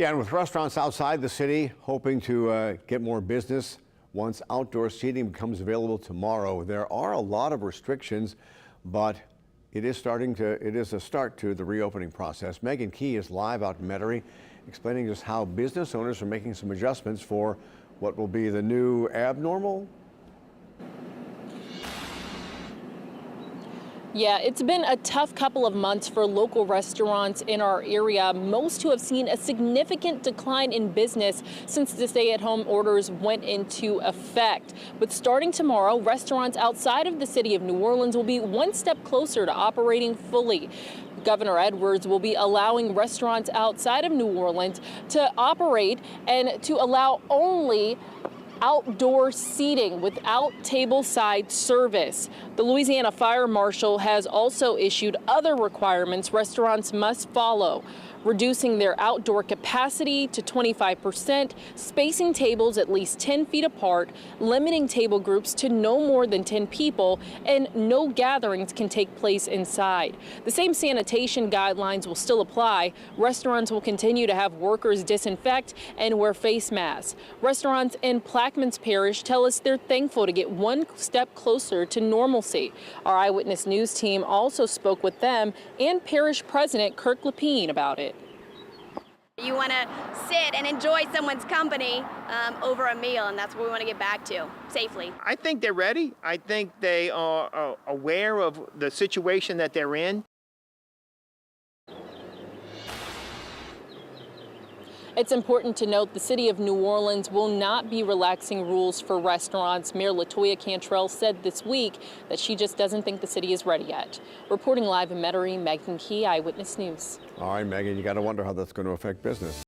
Yeah, and with restaurants outside the city hoping to get more business once outdoor seating becomes available tomorrow, there are a lot of restrictions, but it is a start to the reopening process. Megan Key is live out in Metairie, explaining just how business owners are making some adjustments for what will be the new abnormal. Yeah, it's been a tough couple of months for local restaurants in our area, most who have seen a significant decline in business since the stay-at-home orders went into effect. But starting tomorrow, restaurants outside of the city of New Orleans will be one step closer to operating fully. Governor Edwards will be allowing restaurants outside of New Orleans to operate and to allow only outdoor seating without tableside service. The Louisiana Fire Marshal has also issued other requirements restaurants must follow, reducing their outdoor capacity to 25%, spacing tables at least 10 feet apart, limiting table groups to no more than 10 people, and no gatherings can take place inside. The same sanitation guidelines will still apply. Restaurants will continue to have workers disinfect and wear face masks. Restaurants in Plaquemines Parish tell us they're thankful to get one step closer to normalcy. Our Eyewitness News team also spoke with them and Parish President Kirk Lapine about it. You want to sit and enjoy someone's company over a meal, and that's what we want to get back to safely. I think they're ready. I think they are aware of the situation that they're in. It's important to note the city of New Orleans will not be relaxing rules for restaurants. Mayor Latoya Cantrell said this week that she just doesn't think the city is ready yet. Reporting live in Metairie, Megan Key, Eyewitness News. All right, Megan, you got to wonder how that's going to affect business.